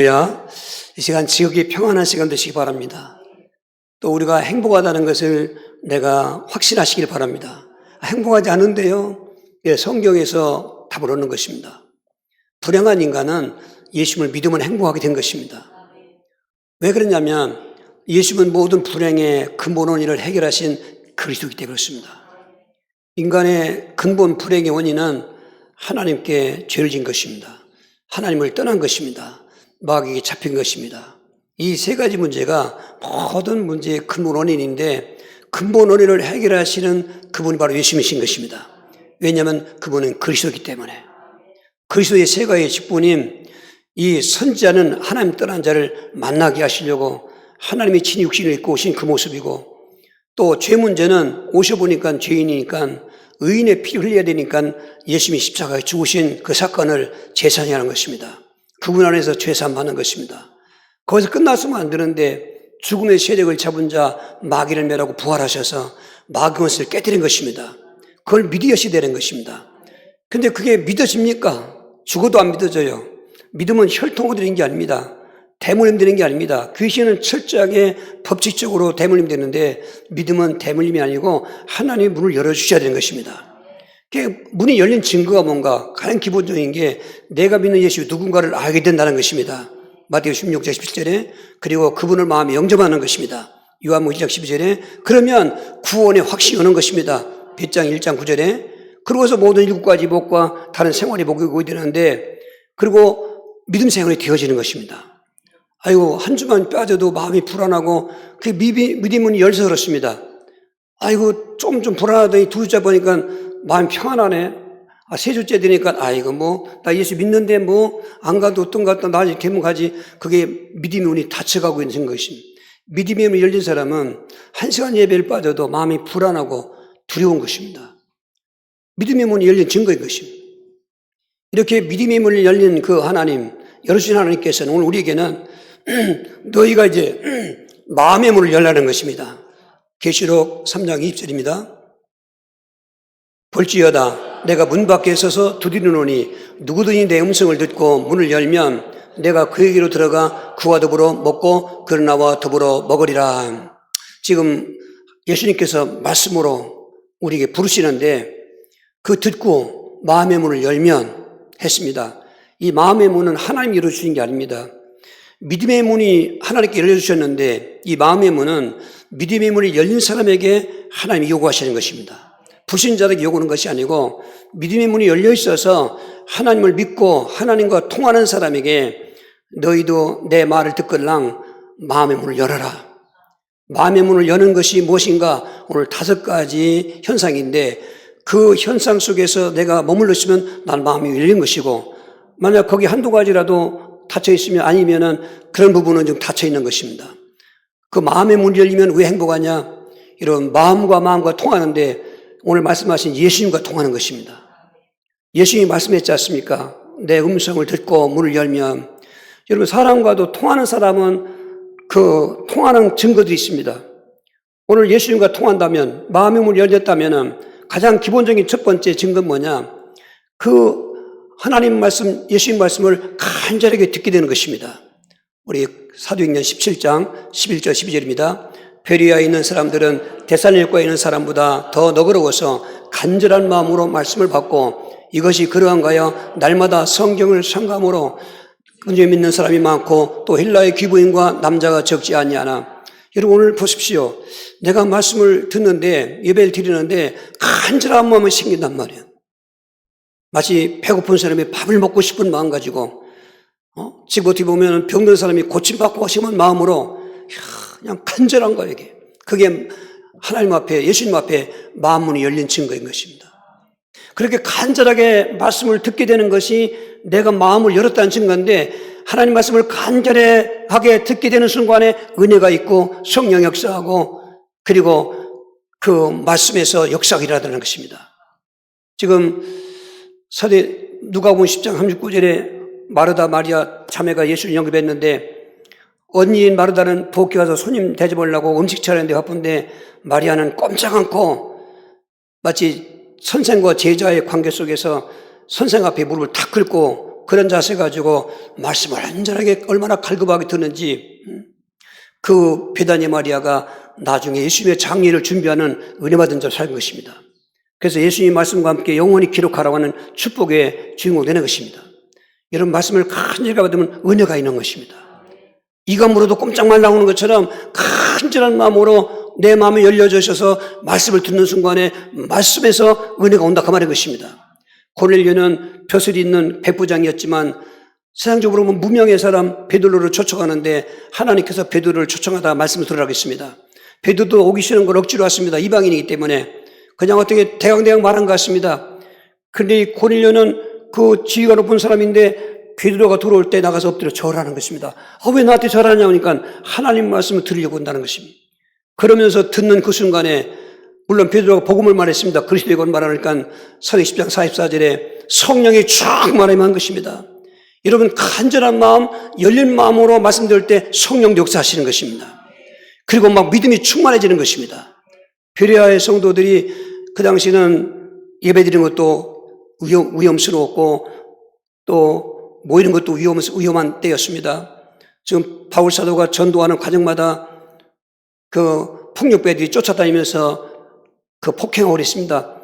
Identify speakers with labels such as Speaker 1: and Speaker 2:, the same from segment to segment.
Speaker 1: 이 시간 지극히 평안한 시간 되시기 바랍니다. 또 우리가 행복하다는 것을 내가 확신하시길 바랍니다. 행복하지 않은데요? 성경에서 답을 얻는 것입니다. 불행한 인간은 예수님을 믿으면 행복하게 된 것입니다. 왜 그러냐면 예수님은 모든 불행의 근본 원인을 해결하신 그리스도이기 때문에 그렇습니다. 인간의 근본 불행의 원인은 하나님께 죄를 진 것입니다. 하나님을 떠난 것입니다. 마귀에게 잡힌 것입니다. 이 세 가지 문제가 모든 문제의 근본 원인인데 근본 원인을 해결하시는 그분이 바로 예수님이신 것입니다. 왜냐하면 그분은 그리스도이기 때문에. 그리스도의 세 가지 직분인 이 선지자는 하나님 떠난 자를 만나게 하시려고 하나님이 친히 육신을 입고 오신 그 모습이고, 또 죄 문제는 오셔보니까 죄인이니까 의인의 피를 흘려야 되니까 예수님이 십자가에 죽으신 그 사건을 재산하는 것입니다. 그분 안에서 죄산 받는 것입니다. 거기서 끝났으면 안 되는데 죽음의 세력을 잡은 자 마귀를 멸하고 부활하셔서 마귀 원수를 깨뜨린 것입니다. 그걸 믿어야 되는 것입니다. 근데 그게 믿어집니까? 죽어도 안 믿어져요. 믿음은 혈통으로 되는 게 아닙니다. 대물림 되는 게 아닙니다. 귀신은 철저하게 법칙적으로 대물림 되는데 믿음은 대물림이 아니고 하나님의 문을 열어주셔야 되는 것입니다. 문이 열린 증거가 뭔가? 가장 기본적인 게 내가 믿는 예수 누군가를 알게 된다는 것입니다. 마태복음 16장 17절에 그리고 그분을 마음에 영접하는 것입니다. 요한복음 1장 12절에 그러면 구원의 확신이 오는 것입니다. 벳장 1장 9절에 그러고서 모든 일곱 가지 복과 다른 생활의 복이 오게 되는데 그리고 믿음 생활이 되어지는 것입니다. 아이고 한 주만 빠져도 마음이 불안하고 그 믿음은 열서 그렇습니다. 아이고 좀 불안하더니 두 주째 보니까 마음이 평안하네. 세 주째 되니까 아이고 나 예수 믿는데 안 가도 어떤 것 같다 나 이렇게 가지. 그게 믿음의 문이 닫혀가고 있는 것입니다. 믿음의 문이 열린 사람은 한 시간 예배를 빠져도 마음이 불안하고 두려운 것입니다. 믿음의 문이 열린 증거인 것입니다. 이렇게 믿음의 문이 열린 그 하나님, 열어주신 하나님께서는 오늘 우리에게는 너희가 이제 마음의 문을 열라는 것입니다. 계시록 3장 20절입니다. 볼지어다 내가 문 밖에 서서 두드리노니 누구든지 내 음성을 듣고 문을 열면 내가 그에게로 들어가 그와 더불어 먹고 그는 나와 더불어 먹으리라. 지금 예수님께서 말씀으로 우리에게 부르시는데 그 듣고 마음의 문을 열면 했습니다. 이 마음의 문은 하나님이 열어주신 게 아닙니다. 믿음의 문이 하나님께 열려주셨는데 이 마음의 문은 믿음의 문이 열린 사람에게 하나님이 요구하시는 것입니다. 불신자들에게 요구하는 것이 아니고 믿음의 문이 열려 있어서 하나님을 믿고 하나님과 통하는 사람에게 너희도 내 말을 듣걸랑 마음의 문을 열어라. 마음의 문을 여는 것이 무엇인가? 오늘 5가지 현상인데 그 현상 속에서 내가 머물러 있으면 난 마음이 열린 것이고 만약 거기 한두 가지라도 닫혀 있으면 아니면은 그런 부분은 좀 닫혀 있는 것입니다. 그 마음의 문이 열리면 왜 행복하냐? 이런 마음과 통하는데 오늘 말씀하신 예수님과 통하는 것입니다. 예수님이 말씀했지 않습니까? 내 음성을 듣고 문을 열면 여러분 사람과도 통하는 사람은 그 통하는 증거들이 있습니다. 오늘 예수님과 통한다면 마음의 문이 열렸다면 가장 기본적인 첫 번째 증거는 뭐냐? 그 하나님 말씀, 예수님 말씀을 간절하게 듣게 되는 것입니다. 우리 사도행전 17장 11절 12절입니다. 베레아에 있는 사람들은 데살로니가에 있는 사람보다 더 너그러워서 간절한 마음으로 말씀을 받고 이것이 그러한가요? 날마다 성경을 상감으로 끊임없이 믿는 사람이 많고 또 헬라의 귀부인과 남자가 적지 아니하나. 여러분 오늘 보십시오. 내가 말씀을 듣는데 예배를 드리는데 간절한 마음이 생긴단 말이에요. 마치 배고픈 사람이 밥을 먹고 싶은 마음 가지고 지금 어떻게 보면 병든 사람이 고침받고 싶은 마음으로 그냥 간절한 거예요. 이게. 그게 하나님 앞에 예수님 앞에 마음문이 열린 증거인 것입니다. 그렇게 간절하게 말씀을 듣게 되는 것이 내가 마음을 열었다는 증거인데 하나님 말씀을 간절하게 듣게 되는 순간에 은혜가 있고 성령 역사하고 그리고 그 말씀에서 역사가 일어나는 것입니다. 지금 누가복음 10장 39절에 마르다 마리아 자매가 예수를 영접했는데 언니인 마르다는 부엌에 가서 손님 대접하려고 음식 차리는데 바쁜데 마리아는 꼼짝 않고 마치 선생과 제자의 관계 속에서 선생 앞에 무릎을 탁 꿇고 가지고 그런 자세 가지고 말씀을 안전하게 얼마나 갈급하게 듣는지 그 베다니 마리아가 나중에 예수님의 장례를 준비하는 은혜 받은 자로 살 것입니다. 그래서 예수님의 말씀과 함께 영원히 기록하라고 하는 축복의 주인공이 되는 것입니다. 이런 말씀을 간절히 받으면 은혜가 있는 것입니다. 이가 물어도 꼼짝말 나오는 것처럼 간절한 마음으로 내 마음이 열려져 있어서 말씀을 듣는 순간에 말씀에서 은혜가 온다 그 말인 것입니다. 고넬료는 벼슬이 있는 백부장이었지만 세상적으로 보면 무명의 사람 베드로를 초청하는데 하나님께서 베드로를 초청하다 말씀을 들으라고 했습니다. 베드로도 오기 싫은 걸 억지로 왔습니다. 이방인이기 때문에 그냥 어떻게 대강대강 말한 것 같습니다. 그런데 이 고넬료는 그 지위가 높은 사람인데 베드로가 들어올 때 나가서 엎드려 절하는 것입니다. 왜 나한테 절하냐 하니까 하나님 말씀을 들으려고 한다는 것입니다. 그러면서 듣는 그 순간에 물론 베드로가 복음을 말했습니다. 그리스도의 것 말하니까 사도행전 10장 44절에 성령이 쫙 말하면 것입니다. 여러분 간절한 마음, 열린 마음으로 말씀드릴 때 성령도 역사하시는 것입니다. 그리고 막 믿음이 충만해지는 것입니다. 베레아의 성도들이 그 당시는 예배드리는 것도 위험스러웠고 또 모이는 것도 위험한 때였습니다. 지금 바울 사도가 전도하는 과정마다 그 폭력배들이 쫓아다니면서 그 폭행하고 그랬습니다.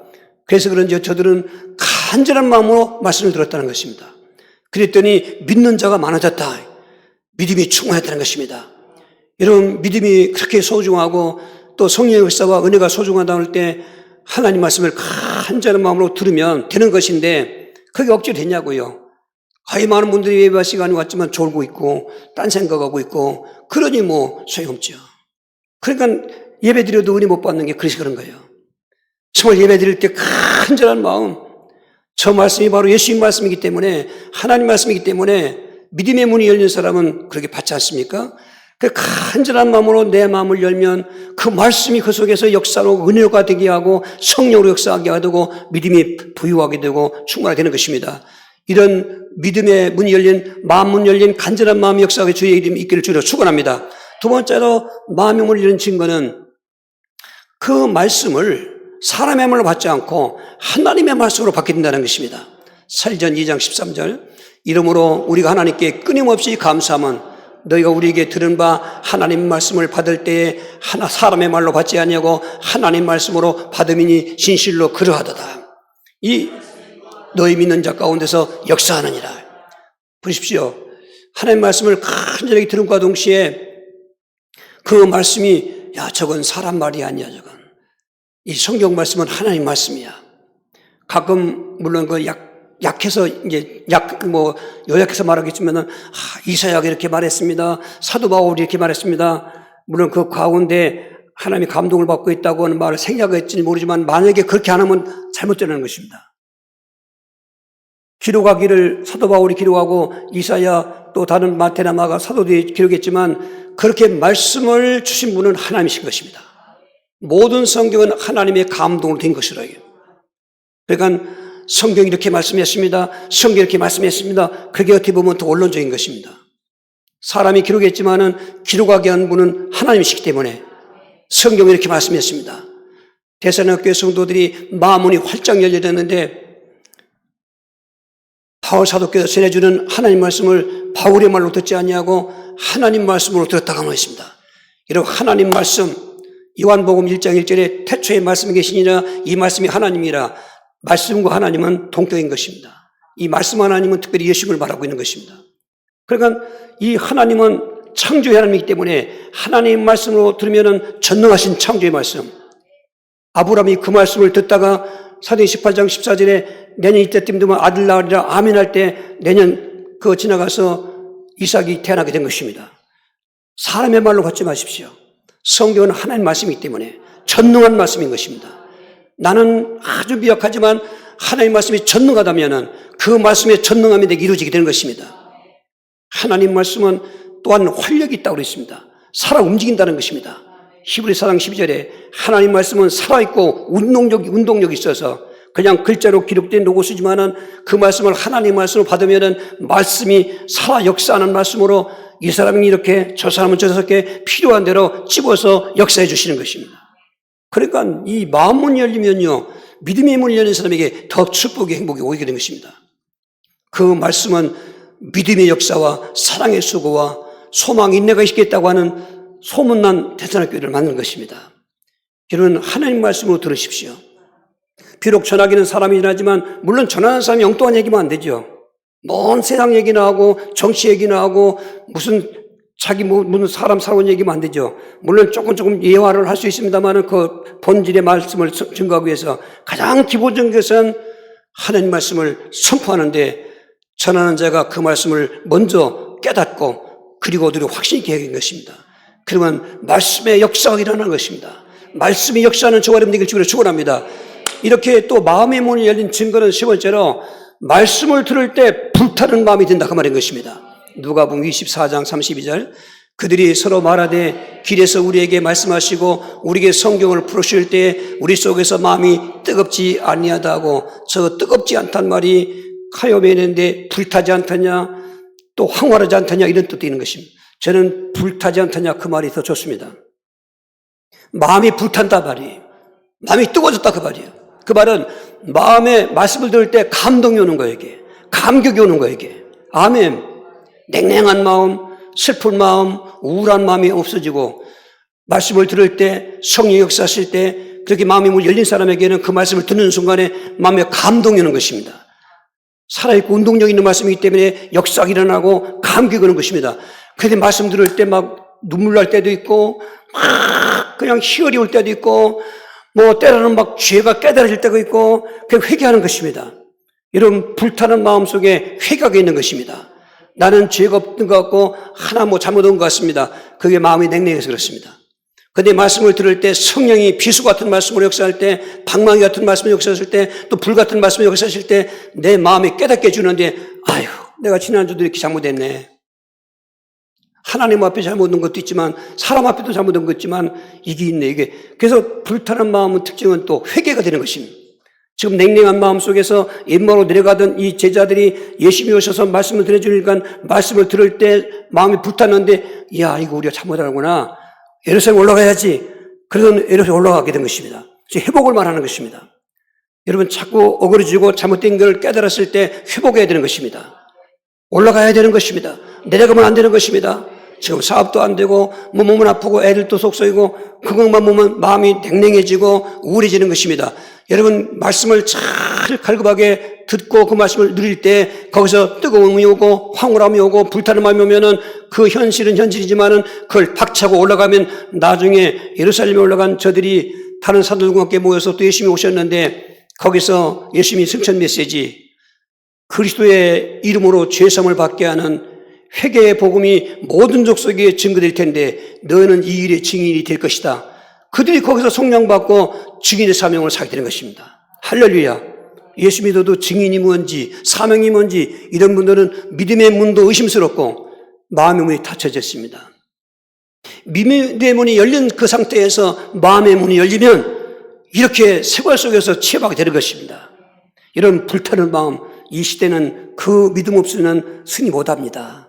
Speaker 1: 그래서 그런지 저들은 간절한 마음으로 말씀을 들었다는 것입니다. 그랬더니 믿는 자가 많아졌다. 믿음이 충만했다는 것입니다. 여러분 믿음이 그렇게 소중하고 또 성령의 역사와 은혜가 소중하다고 할 때 하나님 말씀을 간절한 마음으로 들으면 되는 것인데 그게 억지로 되냐고요. 거의 많은 분들이 예배 시간이 왔지만 졸고 있고 딴 생각하고 있고 그러니 뭐 소용없죠. 그러니까 예배 드려도 은혜 못 받는 게 그래서 그런 거예요. 정말 예배 드릴 때 간절한 마음, 저 말씀이 바로 예수님 말씀이기 때문에 하나님 말씀이기 때문에 믿음의 문이 열린 사람은 그렇게 받지 않습니까? 그 간절한 마음으로 내 마음을 열면 그 말씀이 그 속에서 역사로 은혜가 되게 하고 성령으로 역사하게 하고 믿음이 부유하게 되고 충만하게 되는 것입니다. 이런 믿음의 문이 열린 마음 문 열린 간절한 마음의 역사가 주의 이름이 있기를 주로 축원합니다. 두 번째로 마음의 문을 열린 증거는 그 말씀을 사람의 말로 받지 않고 하나님의 말씀으로 받게 된다는 것입니다. 사도행전 2장 13절 이러므로 우리가 하나님께 끊임없이 감사함은 너희가 우리에게 들은 바 하나님 말씀을 받을 때에 하나 사람의 말로 받지 아니하고 하나님 말씀으로 받음이니 진실로 그러하도다. 이 너희 믿는 자 가운데서 역사하느니라. 보십시오. 하나님 말씀을 간절하게 들음과 동시에 그 말씀이 야 저건 사람 말이 아니야 저건. 이 성경 말씀은 하나님 말씀이야. 가끔 물론 그 약해서 이제 요약해서 말하겠지만은 이사야가 이렇게 말했습니다. 사도 바울이 이렇게 말했습니다. 물론 그 가운데 하나님의 감동을 받고 있다고 하는 말을 생략했지는 모르지만 만약에 그렇게 안 하면 잘못되는 것입니다. 기록하기를 사도 바울이 기록하고 이사야 또 다른 마태나 마가 사도들이 기록했지만 그렇게 말씀을 주신 분은 하나님이신 것입니다. 모든 성경은 하나님의 감동으로 된 것이라요. 그러니까 성경이 이렇게 말씀했습니다. 성경이 이렇게 말씀했습니다. 그게 어떻게 보면 더 원론적인 것입니다. 사람이 기록했지만은 기록하게 한 분은 하나님이시기 때문에 성경이 이렇게 말씀했습니다. 데살로니가 교회 성도들이 마음문이 활짝 열려졌는데 바울 사도께서 전해주는 하나님 말씀을 바울의 말로 듣지 아니하고 하나님 말씀으로 들었다고 하였습니다. 여러분 하나님 말씀 요한복음 1장 1절에 태초에 말씀이 계시니라 이 말씀이 하나님이라 말씀과 하나님은 동격인 것입니다. 이 말씀 하나님은 특별히 예수님을 말하고 있는 것입니다. 그러니까 이 하나님은 창조의 하나님이기 때문에 하나님 말씀으로 들으면은 전능하신 창조의 말씀. 아브라함이 그 말씀을 듣다가 사도행전 18장 14절에 내년 이때쯤 되면 아들 낳으리라 아멘 할 때 내년 그거 지나가서 이삭이 태어나게 된 것입니다. 사람의 말로 받지 마십시오. 성경은 하나님 말씀이기 때문에 전능한 말씀인 것입니다. 나는 아주 미약하지만 하나님 말씀이 전능하다면 그 말씀의 전능함이 내게 이루어지게 되는 것입니다. 하나님 말씀은 또한 활력이 있다고 그랬습니다. 살아 움직인다는 것입니다. 히브리서 4장 12절에 하나님 말씀은 살아있고 운동력이 있어서 그냥 글자로 기록된 로고스지만은 그 말씀을 하나님 말씀으로 받으면은 말씀이 살아 역사하는 말씀으로 이 사람이 이렇게 저 사람은 저렇게 필요한 대로 집어서 역사해 주시는 것입니다. 그러니까 이 마음 문이 열리면요 믿음의 문이 열린 사람에게 더 축복의 행복이 오게 되는 것입니다. 그 말씀은 믿음의 역사와 사랑의 수고와 소망, 인내가 있겠다고 하는 소문난 대산학교를 만든 것입니다. 여러분, 하나님 말씀으로 들으십시오. 비록 전하기는 사람이 지나지만 물론 전하는 사람이 엉뚱한 얘기만 안 되죠. 먼 세상 얘기나 하고 정치 얘기나 하고 무슨 자기 무슨 사람 살아온 얘기만 안 되죠. 물론 조금 예화를 할 수 있습니다만 그 본질의 말씀을 증거하기 위해서 가장 기본적인 것은 하나님 말씀을 선포하는데 전하는 자가 그 말씀을 먼저 깨닫고 그리고 어디로 확신 있게 하는 것입니다. 그러면 말씀의 역사가 일어나는 것입니다. 말씀이 역사하는 저와 여러분 되길 주로 축원합니다. 이렇게 또 마음의 문이 열린 증거는 세 번째로 말씀을 들을 때 불타는 마음이 든다 그 말인 것입니다. 누가복음 24장 32절 그들이 서로 말하되 길에서 우리에게 말씀하시고 우리에게 성경을 풀으실 때 우리 속에서 마음이 뜨겁지 아니하다 하고 저 뜨겁지 않단 말이 카요메는데 불타지 않다냐 또 황홀하지 않다냐 이런 뜻도 있는 것입니다. 저는 불타지 않다냐 그 말이 더 좋습니다. 마음이 불탄다 말이에요. 마음이 뜨거워졌다 그 말이에요. 그 말은 마음에 말씀을 들을 때 감동이 오는 거예요. 이게 감격이 오는 거예요. 이게 아멘. 냉랭한 마음, 슬픈 마음, 우울한 마음이 없어지고 말씀을 들을 때 성령이 역사하실 때 그렇게 마음이 열린 사람에게는 그 말씀을 듣는 순간에 마음에 감동이 오는 것입니다. 살아있고 운동력 있는 말씀이기 때문에 역사가 일어나고 감격이 오는 것입니다. 그런데 말씀 들을 때 막 눈물 날 때도 있고 막 그냥 희열이 올 때도 있고 뭐 때로는 막 죄가 깨달아질 때가 있고 그냥 회개하는 것입니다. 이런 불타는 마음 속에 회개가 있는 것입니다. 나는 죄가 없는 것 같고 하나 뭐 잘못한 것 같습니다. 그게 마음이 냉랭해서 그렇습니다. 그런데 말씀을 들을 때 성령이 비수 같은 말씀으로 역사할 때 방망이 같은 말씀으로 역사하실 때 또 불 같은 말씀으로 역사하실 때 내 마음이 깨닫게 해주는데 아유 내가 지난주도 이렇게 잘못했네. 하나님 앞에 잘못한 것도 있지만 사람 앞에도 잘못한 것도 있지만 이게 있네 이게. 그래서 불타는 마음의 특징은 또 회개가 되는 것입니다. 지금 냉랭한 마음 속에서 옛마로 내려가던 이 제자들이 예수님이 오셔서 말씀을 들어주니까 말씀을 들을 때 마음이 불탔는데 야 이거 우리가 잘못하는구나. 예루살렘 올라가야지. 그래서 예루살렘 올라가게 된 것입니다. 회복을 말하는 것입니다. 여러분 자꾸 어그러지고 잘못된 걸 깨달았을 때 회복해야 되는 것입니다. 올라가야 되는 것입니다. 내려가면 안 되는 것입니다. 지금 사업도 안 되고 뭐 몸은 아프고 애들도 속썩이고 그것만 보면 마음이 냉랭해지고 우울해지는 것입니다. 여러분 말씀을 잘 갈급하게 듣고 그 말씀을 누릴 때 거기서 뜨거움이 오고 황홀함이 오고 불타는 마음이 오면은 그 현실은 현실이지만은 그걸 박차고 올라가면 나중에 예루살렘에 올라간 저들이 다른 사도들과 함께 모여서 또 예수님이 오셨는데 거기서 예수님이 승천 메시지 그리스도의 이름으로 죄사함을 받게 하는 회개의 복음이 모든 족속에 증거될 텐데 너는 이 일의 증인이 될 것이다. 그들이 거기서 성령받고 증인의 사명을 사게 되는 것입니다. 할렐루야. 예수 믿어도 증인이 뭔지 사명이 뭔지 이런 분들은 믿음의 문도 의심스럽고 마음의 문이 닫혀졌습니다. 믿음의 문이 열린 그 상태에서 마음의 문이 열리면 이렇게 세월 속에서 취업하게 되는 것입니다. 이런 불타는 마음 이 시대는 그 믿음 없이는 승리 못합니다.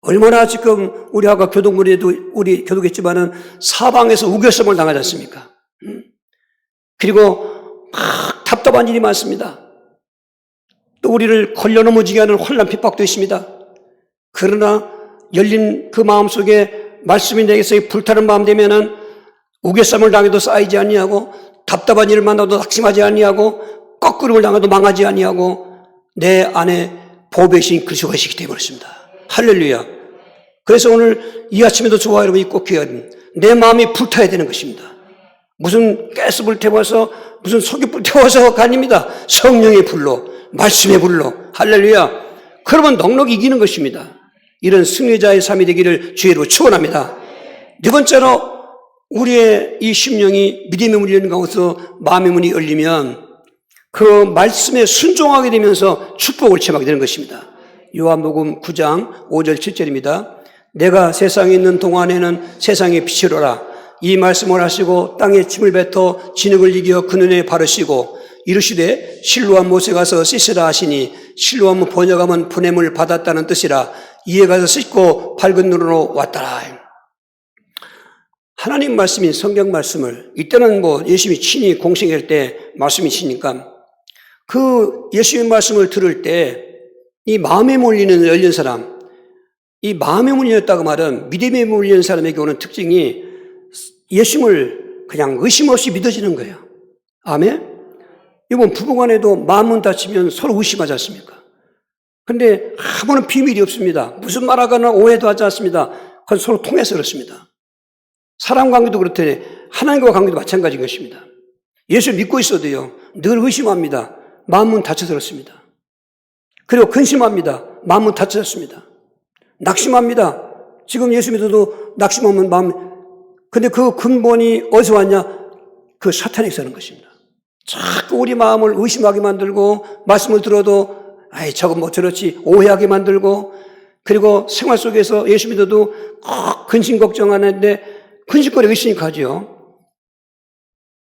Speaker 1: 얼마나 지금 우리 아까 교독문에도 우리 교독했지만은 사방에서 우겨성을 당하지 않습니까? 그리고 막 답답한 일이 많습니다. 또 우리를 걸려 넘어지게 하는 혼란 핍박도 있습니다. 그러나 열린 그 마음 속에 말씀이 내게서 불타는 마음 되면은 우겨쌈을 당해도 쌓이지 아니하고 답답한 일을 만나도 낙심하지 아니하고 거꾸름을 당해도 망하지 아니하고 내 안에 보배신 그리스도가 계시기 때문에 그렇습니다. 할렐루야. 그래서 오늘 이 아침에도 저와 여러분이 꼭 기억해야 내 마음이 불타야 되는 것입니다. 무슨 가스불 태워서 무슨 석유불 태워서가 아닙니다. 성령의 불로 말씀의 불로 할렐루야. 그러면 넉넉히 이기는 것입니다. 이런 승리자의 삶이 되기를 주의로 축원합니다. 네 번째로 우리의 이 심령이 믿음의 문이 열린 가운데서 마음의 문이 열리면 그 말씀에 순종하게 되면서 축복을 체험하게 되는 것입니다. 요한복음 9장 5절 7절입니다. 내가 세상에 있는 동안에는 세상의 빛이로라. 이 말씀을 하시고 땅에 침을 뱉어 진흙을 이겨 그 눈에 바르시고 이르시되 실로암 못에 가서 씻으라 하시니 실로암 번역하면 보냄을 받았다는 뜻이라. 이에 가서 씻고 밝은 눈으로 왔더라. 하나님 말씀인 성경 말씀을 이때는 뭐 예수님이 친히 공생할 때 말씀이시니까 그 예수님 말씀을 들을 때 이 마음의 문이 열린 사람, 이 마음의 문이 열렸다고 말은 믿음의 문이 열린 사람에게 오는 특징이 예수님을 그냥 의심 없이 믿어지는 거예요. 아멘? 이번 부부간에도 마음은 닫히면 서로 의심하지 않습니까? 근데 아무런 비밀이 없습니다. 무슨 말하거나 오해도 하지 않습니다. 그건 서로 통해서 그렇습니다. 사람 관계도 그렇더니 하나님과 관계도 마찬가지인 것입니다. 예수 믿고 있어도요, 늘 의심합니다. 마음은 닫혀서 그렇습니다. 그리고 근심합니다. 마음은 닫혀졌습니다. 낙심합니다. 지금 예수 믿어도 낙심하면 마음, 근데 그 근본이 어디서 왔냐? 그 사탄에서 오는 것입니다. 자꾸 우리 마음을 의심하게 만들고, 말씀을 들어도, 아이, 저건 뭐 저렇지, 오해하게 만들고, 그리고 생활 속에서 예수 믿어도 근심 걱정하는데, 근심거리가 있으니까 하죠.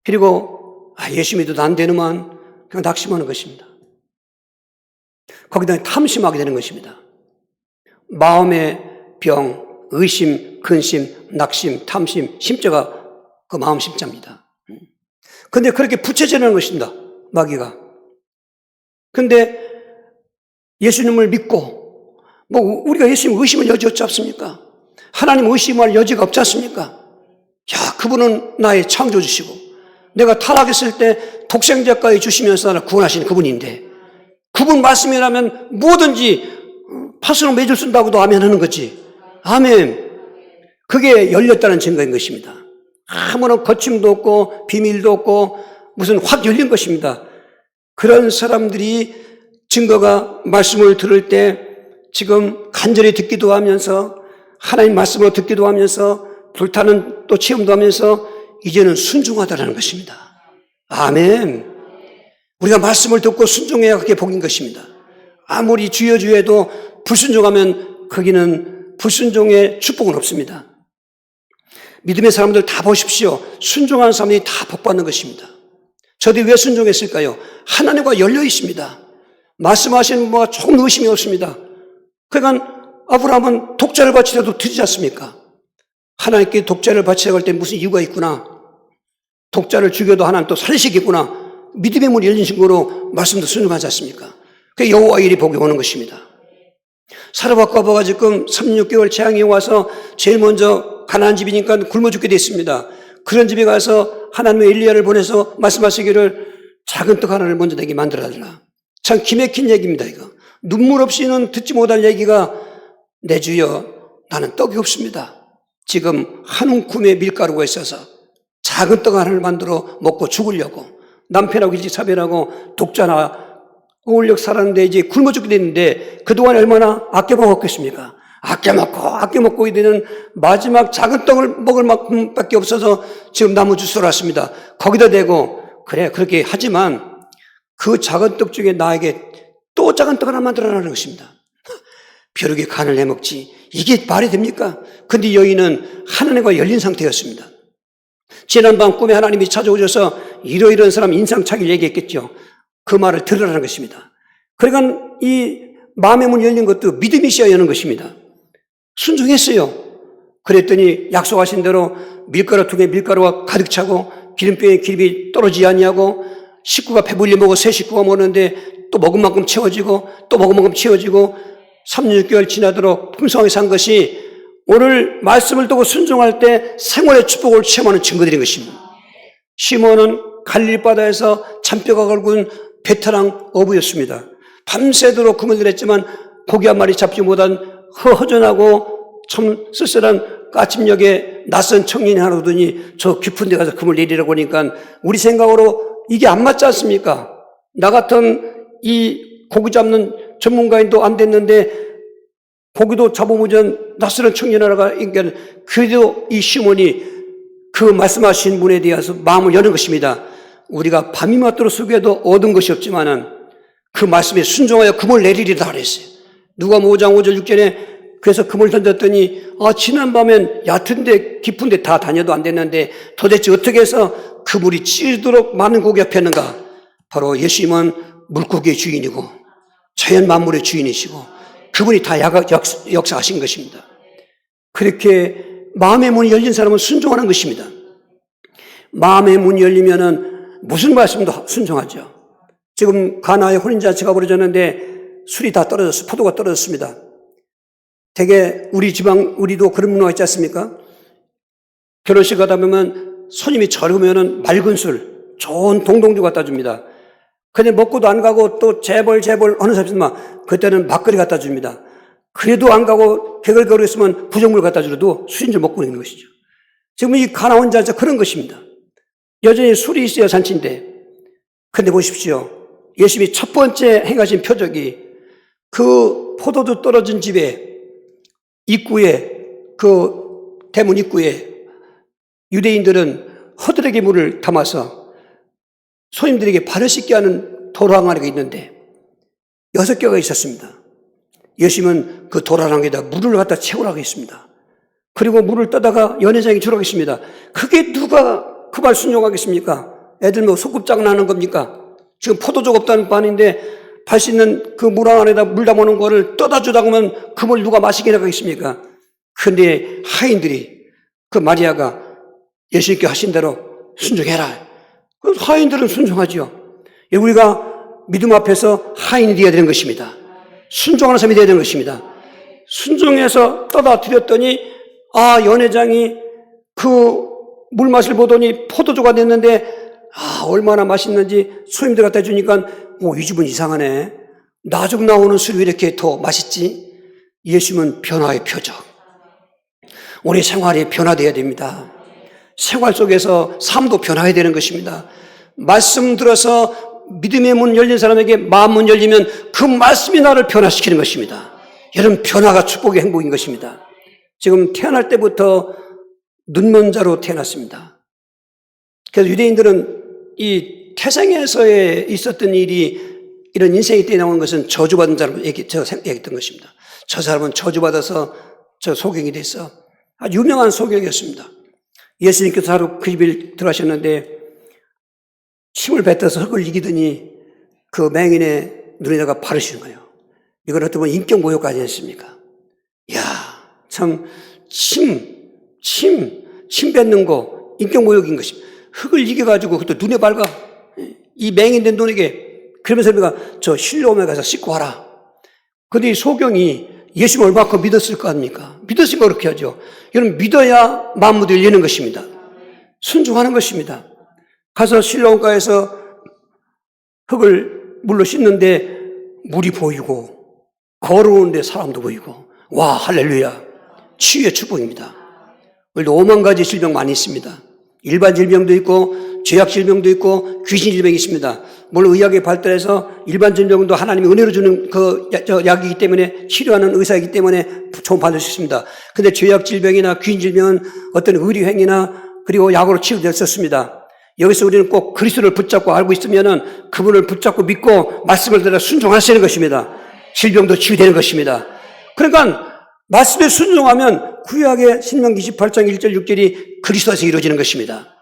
Speaker 1: 그리고, 예수 믿어도 안 되는만, 그냥 낙심하는 것입니다. 거기다 탐심하게 되는 것입니다. 마음의 병, 의심, 근심, 낙심, 탐심, 심자가 그 마음 심자입니다. 근데 그렇게 부채질하는 것입니다. 마귀가. 근데 예수님을 믿고, 뭐 우리가 예수님 의심할 여지 없지 않습니까? 하나님 의심할 여지가 없지 않습니까? 야, 그분은 나의 창조주시고, 내가 타락했을 때 독생자까지 주시면서 나를 구원하신 그분인데, 그분 말씀이라면 뭐든지 파수로 맺을 수 있다고도 아멘 하는 거지. 아멘. 그게 열렸다는 증거인 것입니다. 아무런 거침도 없고 비밀도 없고 무슨 확 열린 것입니다. 그런 사람들이 증거가 말씀을 들을 때 지금 간절히 듣기도 하면서 하나님 말씀으로 듣기도 하면서 불타는 또 체험도 하면서 이제는 순종하다라는 것입니다. 아멘. 우리가 말씀을 듣고 순종해야 그게 복인 것입니다. 아무리 주여 주여도 불순종하면 거기는 불순종의 축복은 없습니다. 믿음의 사람들 다 보십시오. 순종하는 사람들이 다 복받는 것입니다. 저들이 왜 순종했을까요? 하나님과 열려 있습니다. 말씀하시는 뭐가 조금 의심이 없습니다. 그러니까 아브라함은 독자를 바치려도 드리지 않습니까? 하나님께 독자를 바치려고 할 때 무슨 이유가 있구나. 독자를 죽여도 하나님 또 살리시겠구나. 믿음의 문이 열린 증거로 말씀도 순종하지 않습니까? 그 여호와 일이 복이 오는 것입니다. 사르밧과 아버가 지금 36개월 재앙이 와서 제일 먼저 가난한 집이니까 굶어 죽게 됐습니다. 그런 집에 가서 하나님의 엘리야를 보내서 말씀하시기를 작은 떡 하나를 먼저 내게 만들어달라. 참 기맥힌 얘기입니다, 이거. 눈물 없이는 듣지 못할 얘기가 내 주여 나는 떡이 없습니다. 지금 한 움큼의 밀가루가 있어서 작은 떡 하나를 만들어 먹고 죽으려고 남편하고 일찍사별하고 독자나 어울력 살았는데 이제 굶어 죽게 됐는데 그동안 얼마나 아껴 먹었겠습니까? 아껴 먹고 이제는 마지막 작은 떡을 먹을 만큼밖에 없어서 지금 나무 주스를 왔습니다. 거기다 대고 그래 그렇게 하지만 그 작은 떡 중에 나에게 또 작은 떡 하나 만들어라는 것입니다. 벼룩에 간을 내먹지 이게 말이 됩니까? 근데 여인은 하나님과 열린 상태였습니다. 지난밤 꿈에 하나님이 찾아오셔서 이러이러한 사람 인상착의를 얘기했겠죠. 그 말을 들으라는 것입니다. 그러니까 이 마음의 문이 열린 것도 믿음이 있어야 여는 것입니다. 순종했어요. 그랬더니 약속하신 대로 밀가루 통에 밀가루가 가득 차고 기름병에 기름이 떨어지지 아니하고 식구가 배불리 먹어 새 식구가 먹는데 또 먹은 만큼 채워지고 또 먹은 만큼 채워지고 36개월 지나도록 풍성하게 산 것이 오늘 말씀을 듣고 순종할 때 생활의 축복을 체험하는 증거들인 것입니다. 시몬은 갈릴리 바다에서 잔뼈가 걸군 베테랑 어부였습니다. 밤새도록 그물을 했지만 고기 한 마리 잡지 못한 허전하고 참 쓸쓸한 까침역에 낯선 청년이 하나 오더니 저 깊은 데 가서 그물 내리라고 하니까 우리 생각으로 이게 안 맞지 않습니까? 나 같은 이 고기 잡는 전문가인도 안 됐는데 고기도 잡아보전 낯선 청년 하나가 그러니까 그래도 이 시몬이 그 말씀하신 분에 대해서 마음을 여는 것입니다. 우리가 밤이 맞도록 속여도 얻은 것이 없지만은 그 말씀에 순종하여 금을 내리리라 그랬어요. 누가 5장 5절 6절에 그래서 금을 던졌더니 지난밤엔 얕은데 깊은데 다 다녀도 안 됐는데 도대체 어떻게 해서 그물이 찌르도록 많은 고기가 폈는가? 바로 예수님은 물고기의 주인이고 자연 만물의 주인이시고 그분이 다 역사하신 것입니다. 그렇게 마음의 문이 열린 사람은 순종하는 것입니다. 마음의 문이 열리면은 무슨 말씀도 순종하죠. 지금 가나의 혼인잔치가 벌어졌는데 술이 다 떨어졌어요. 포도가 떨어졌습니다. 되게 우리도 그런 문화가 있지 않습니까? 결혼식 가다 보면 손님이 저르면은 맑은 술, 좋은 동동주 갖다 줍니다. 근데 먹고도 안 가고 또 재벌 어느 사람이지만 그때는 막걸리 갖다 줍니다. 그래도 안 가고 개걸거리고 있으면 부정물 갖다 주려도 술인 줄 먹고 있는 것이죠. 지금 이 가나온 잔치 그런 것입니다. 여전히 술이 있어야 잔치인데. 근데 보십시오. 예수님이 첫 번째 행하신 표적이 그 포도주 떨어진 집에 입구에, 그 대문 입구에 유대인들은 허들에게 물을 담아서 손님들에게 발을 씻게 하는 도랑아리가 있는데 6개가 있었습니다. 예수님은 그 도랑아리에다 물을 갖다 채우라고 했습니다. 그리고 물을 떠다가 연회장에 주라고 했습니다. 그게 누가 그 말 순종하겠습니까? 애들 뭐 소꿉장 나는 겁니까? 지금 포도주가 없다는 반인데 발 씻는 그 물 안에다 물 담아놓은 거를 떠다 주다고 하면 그 물 누가 마시게 하겠습니까? 근데 하인들이 그 마리아가 예수님께 하신 대로 순종해라. 그 하인들은 순종하죠. 우리가 믿음 앞에서 하인이 되어야 되는 것입니다. 순종하는 사람이 되어야 되는 것입니다. 순종해서 떠다 드렸더니 연회장이 그 물 맛을 보더니 포도주가 됐는데 얼마나 맛있는지 손님들 갖다 주니까 이 집은 이상하네. 나중 나오는 술이 왜 이렇게 더 맛있지? 예수님은 변화의 표적. 우리 생활이 변화되어야 됩니다. 생활 속에서 삶도 변화해야 되는 것입니다. 말씀 들어서 믿음의 문 열린 사람에게 마음 문 열리면 그 말씀이 나를 변화시키는 것입니다. 여러분, 변화가 축복의 행복인 것입니다. 지금 태어날 때부터 눈먼 자로 태어났습니다. 그래서 유대인들은 이 태생에서의 있었던 일이 이런 인생이 때 나오는 것은 저주받은 자로 얘기했던 것입니다. 저 사람은 저주받아서 저 소경이 됐어. 아주 유명한 소경이었습니다. 예수님께서 하루 그 집에 들어가셨는데 힘을 뱉어서 흙을 이기더니 그 맹인의 눈에다가 바르시는 거예요. 이걸 어떻게 보면 인격모욕까지 했습니까? 이야, 참 침 뱉는 거 인격모욕인 것입니다. 흙을 이겨가지고 그것도 눈에 밝아. 이 맹인된 눈에게 그러면서 우리가 저 실로암에 가서 씻고 와라. 그런데 이 소경이 예수님을 얼마큼 믿었을 거 아닙니까? 믿었으니까 그렇게 하죠. 여러분, 믿어야 마음도 열리는 것입니다. 순종하는 것입니다. 가서 실로암가에서 흙을 물로 씻는데 물이 보이고 걸어오는데 사람도 보이고 와, 할렐루야. 치유의 축복입니다. 오늘도 5만 가지 질병 많이 있습니다. 일반 질병도 있고 죄악 질병도 있고 귀신 질병이 있습니다. 물론 의학이 발달해서 일반 질병도 하나님이 은혜로 주는 그 약이기 때문에 치료하는 의사이기 때문에 좋은 받을 수 있습니다. 근데 죄악 질병이나 귀신 질병은 어떤 의료행위나 그리고 약으로 치료될 수 없습니다. 여기서 우리는 꼭 그리스도를 붙잡고 알고 있으면은 그분을 붙잡고 믿고 말씀을 들어 순종하시는 것입니다. 질병도 치유되는 것입니다. 그러니까 말씀에 순종하면 구약의 신명기 28장 1절 6절이 그리스도에서 이루어지는 것입니다.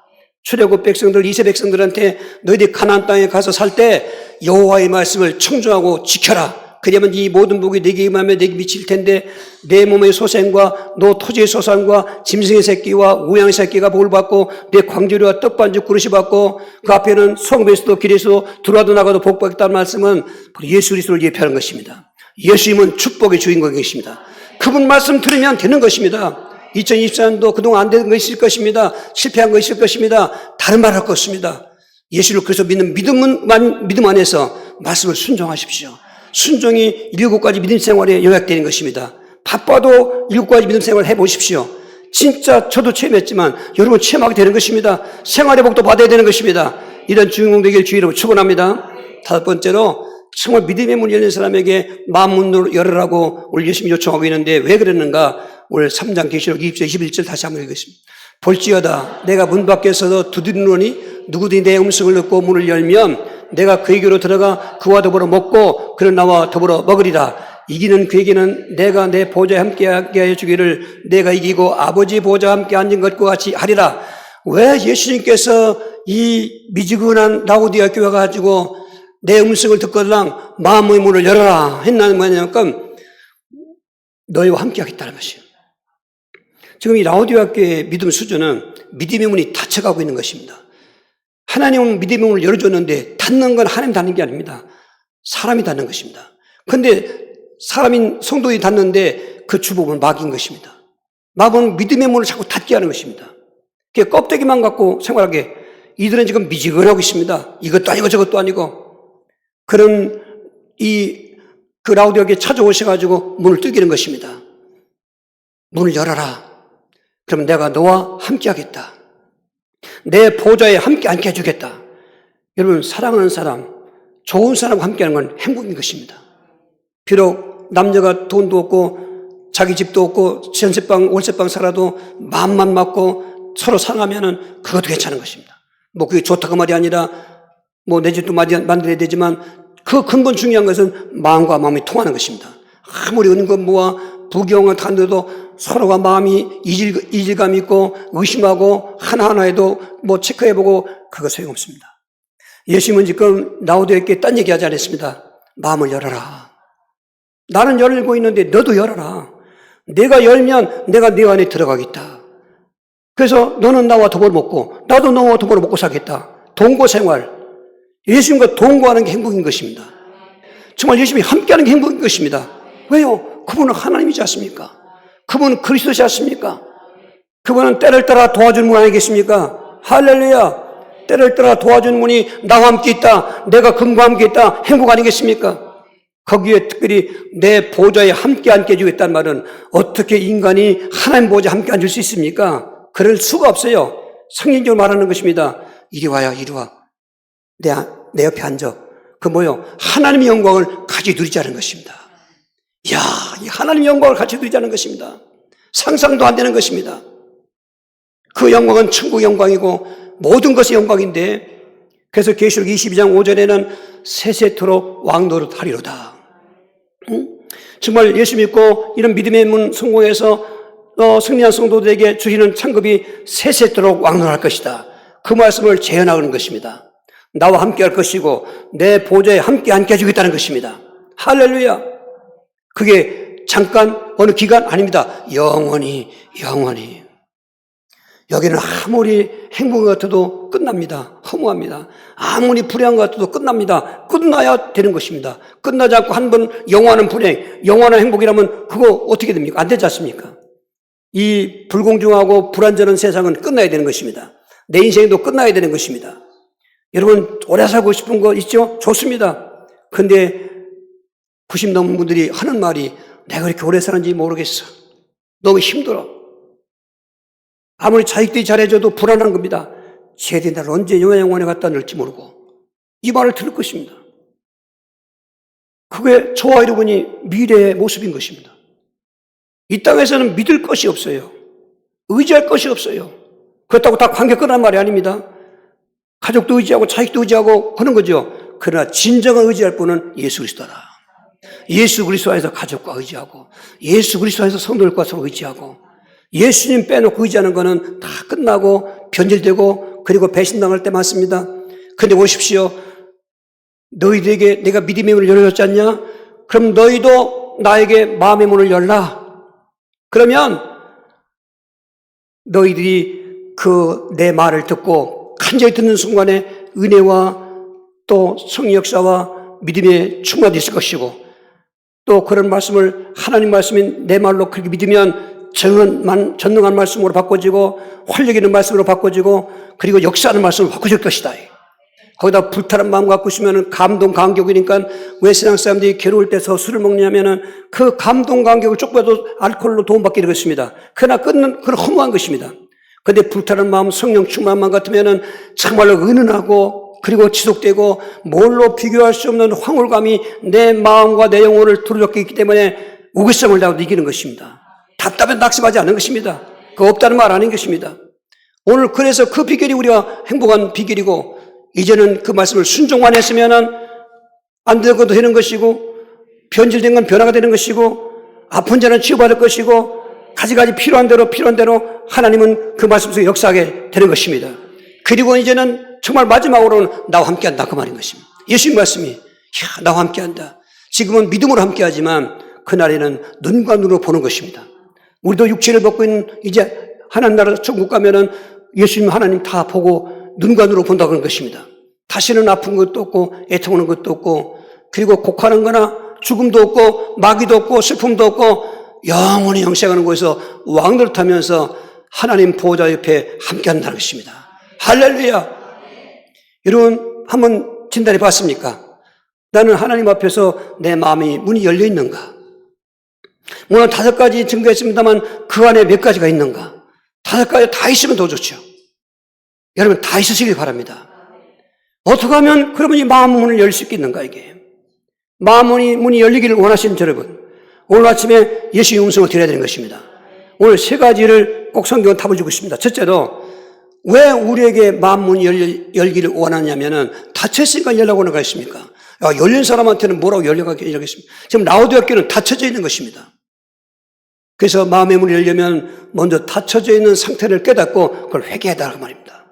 Speaker 1: 출애굽 백성들, 이세 백성들한테 너희들이 가나안 땅에 가서 살 때 여호와의 말씀을 청종하고 지켜라. 그러면 이 모든 복이 네게 임하며 네게 미칠 텐데 내 몸의 소생과 너 토지의 소산과 짐승의 새끼와 우양의 새끼가 복을 받고 내 광주리와 떡반죽 그릇이 받고 그 앞에는 성배에서도 길에서도 들어와도 나가도 복 받겠다는 말씀은 예수 그리스도를 예표하는 것입니다. 예수님은 축복의 주인공인 것입니다. 그분 말씀 들으면 되는 것입니다. 2024년도 그동안 안 된 거 있을 것입니다. 실패한 거 있을 것입니다. 다른 말 할 거 없습니다. 예수를 그래서 믿는 믿음 안에서 말씀을 순종하십시오. 순종이 7가지 믿음 생활에 요약되는 것입니다. 바빠도 7가지 믿음 생활을 해보십시오. 진짜 저도 체험했지만 여러분 체험하게 되는 것입니다. 생활의 복도 받아야 되는 것입니다. 이런 주인공 되길 주의로 축원합니다. 5번째로 정말 믿음의 문이 열린 사람에게 마음 문을 열으라고 오늘 열심히 요청하고 있는데 왜 그랬는가? 오늘 3장 계시록 20절 21절 다시 한번 읽겠습니다. 볼지어다 내가 문 밖에서 두드리노니 누구든지 내 음성을 듣고 문을 열면 내가 그에게로 들어가 그와 더불어 먹고 그는 나와 더불어 먹으리라. 이기는 그에게는 내가 내 보좌에 함께하게 하여 주기를 내가 이기고 아버지 보좌와 함께 앉은 것과 같이 하리라. 왜 예수님께서 이 미지근한 라오디아 교회 가지고 내 음성을 듣거들랑 마음의 문을 열어라 했나는 뭐냐면 너희와 함께 하겠다는 것이에요. 지금 이 라오디아 교회의 믿음 수준은 믿음의 문이 닫혀가고 있는 것입니다. 하나님은 믿음의 문을 열어줬는데 닫는 건 하나님 닫는 게 아닙니다. 사람이 닫는 것입니다. 근데 사람인 성도들이 닫는데 그 주범은 마귀인 것입니다. 마귀는 믿음의 문을 자꾸 닫게 하는 것입니다. 그 껍데기만 갖고 생활하게 이들은 지금 미지근하고 있습니다. 이것도 아니고 저것도 아니고 그런 그 라우디오에게 찾아오셔가지고 문을 두드리는 것입니다. 문을 열어라. 그럼 내가 너와 함께 하겠다. 내 보좌에 함께 앉게 해주겠다. 여러분, 사랑하는 사람, 좋은 사람과 함께하는 건 행복인 것입니다. 비록 남녀가 돈도 없고 자기 집도 없고 전세방 월세방 살아도 마음만 맞고 서로 사랑하면은 그것도 괜찮은 것입니다. 뭐 그게 좋다고 말이 아니라 뭐 내 집도 만들어야 되지만 그 근본 중요한 것은 마음과 마음이 통하는 것입니다. 아무리 은근무와 부경을 다녀도 서로가 마음이 이질감이 있고 의심하고 하나하나에도 뭐 체크해보고 그거 소용없습니다. 예수님은 지금 라우디오에게 딴 얘기 하지 않았습니다. 마음을 열어라. 나는 열고 있는데 너도 열어라. 내가 열면 내가 네 안에 들어가겠다. 그래서 너는 나와 더불어 먹고 나도 너와 더불어 먹고 사겠다. 동거생활. 예수님과 동거하는 게 행복인 것입니다. 정말 예수님이 함께하는 게 행복인 것입니다. 왜요? 그분은 하나님이지 않습니까? 그분은 그리스도지 않습니까? 그분은 때를 따라 도와주는 분 아니겠습니까? 할렐루야! 때를 따라 도와주는 분이 나와 함께 있다. 내가 그분과 함께 있다. 행복 아니겠습니까? 거기에 특별히 내 보좌에 함께 앉게 해주겠다는 말은 어떻게 인간이 하나님 보좌에 함께 앉을 수 있습니까? 그럴 수가 없어요. 성경적으로 말하는 것입니다. 이리 와야 이리 와. 내 옆에 앉아. 그 뭐요? 하나님의 영광을 같이 누리자는 것입니다. 이야, 이 하나님의 영광을 같이 누리자는 것입니다. 상상도 안 되는 것입니다. 그 영광은 천국 영광이고 모든 것이 영광인데 그래서 계시록 22장 5절에는 세세토록 왕노릇 하리로다. 정말 예수 믿고 이런 믿음의 문 성공해서 승리한 성도들에게 주시는 창급이 세세토록 왕노릇할 것이다. 그 말씀을 재현하는 것입니다. 나와 함께 할 것이고 내 보좌에 함께 앉게 해주겠다는 것입니다. 할렐루야. 그게 잠깐 어느 기간 아닙니다. 영원히. 여기는 아무리 행복한 것 같아도 끝납니다. 허무합니다. 아무리 불행한 것 같아도 끝납니다. 끝나야 되는 것입니다. 끝나지 않고 한 번 영원한 불행, 영원한 행복이라면 그거 어떻게 됩니까? 안 되지 않습니까? 이 불공정하고 불안전한 세상은 끝나야 되는 것입니다. 내 인생도 끝나야 되는 것입니다. 여러분 오래 살고 싶은 거 있죠? 좋습니다. 그런데 90 넘은 분들이 하는 말이 내가 이렇게 오래 사는지 모르겠어. 너무 힘들어. 아무리 자식들이 잘해줘도 불안한 겁니다. 쟤들이 나를 언제 영원에 갖다 넣을지 모르고 이 말을 들을 것입니다. 그게 저와 여러분이 미래의 모습인 것입니다. 이 땅에서는 믿을 것이 없어요. 의지할 것이 없어요. 그렇다고 다 관계 끊는 말이 아닙니다. 가족도 의지하고 자식도 의지하고 그런 거죠. 그러나 진정한 의지할 분은 예수 그리스도다. 예수 그리스도 안에서 가족과 의지하고 예수 그리스도 안에서 성도들과 서로 의지하고 예수님 빼놓고 의지하는 거는 다 끝나고 변질되고 그리고 배신당할 때 많습니다. 그런데 보십시오. 너희들에게 내가 믿음의 문을 열어줬지 않냐? 그럼 너희도 나에게 마음의 문을 열라. 그러면 너희들이 그 내 말을 듣고 간절히 듣는 순간에 은혜와 또 성령 역사와 믿음에 충만되어 있을 것이고 또 그런 말씀을 하나님 말씀인 내 말로 그렇게 믿으면 전능한 말씀으로 바꿔지고 활력 있는 말씀으로 바꿔지고 그리고 역사하는 말씀으로 바꿔질 것이다. 거기다 불타는 마음 갖고 있으면 감동 감격이니까 왜 세상 사람들이 괴로울 때서 술을 먹냐면은 그 감동 감격을 조금이라도 알코올로 도움받게 되겠습니다. 그러나 끊는 그런 허무한 것입니다. 그런데 불타는 마음 성령 충만한 마음 같으면은 정말로 은은하고 그리고 지속되고 뭘로 비교할 수 없는 황홀감이 내 마음과 내 영혼을 두드럽게 있기 때문에 우기성을 다고 이기는 것입니다. 답답해 낙심하지 않는 것입니다. 그 없다는 말 아닌 것입니다. 오늘 그래서 그 비결이 우리가 행복한 비결이고 이제는 그 말씀을 순종만 했으면은 안 되고도 되는 것이고 변질된 건 변화가 되는 것이고 아픈 자는 치유받을 것이고 가지가지 필요한 대로 하나님은 그 말씀 속에 역사하게 되는 것입니다. 그리고 이제는 정말 마지막으로는 나와 함께한다 그 말인 것입니다. 예수님 말씀이 나와 함께한다. 지금은 믿음으로 함께하지만 그날에는 눈과 눈으로 보는 것입니다. 우리도 육체를 벗고 있는 이제 하나님 나라 천국 가면은 예수님 하나님 다 보고 눈과 눈으로 본다 그런 것입니다. 다시는 아픈 것도 없고 애통하는 것도 없고 그리고 곡하는 거나 죽음도 없고 마귀도 없고 슬픔도 없고 영원히 영생하는 곳에서 왕노릇하면서 하나님 보호자 옆에 함께한다는 것입니다. 할렐루야. 여러분 한번 진단해 봤습니까? 나는 하나님 앞에서 내 마음이 문이 열려 있는가? 물론 5가지 증거했습니다만 그 안에 몇 가지가 있는가? 5가지 다 있으면 더 좋죠. 여러분 다 있으시길 바랍니다. 어떻게 하면 그러면 이 마음 문을 열 수 있겠는가 이게? 마음 문이 열리기를 원하시는 여러분, 오늘 아침에 예수의 음성을 드려야 되는 것입니다. 오늘 3가지를 꼭 성경은 답을 주고 있습니다. 첫째로 왜 우리에게 마음 문이 열기를 원하냐면은 닫혔으니까 열라고 하는 거 있습니까? 열린 사람한테는 뭐라고 열려가겠습니까? 지금 라오디아 교회는 닫혀져 있는 것입니다. 그래서 마음의 문이 열려면 먼저 닫혀져 있는 상태를 깨닫고 그걸 회개하다는 말입니다.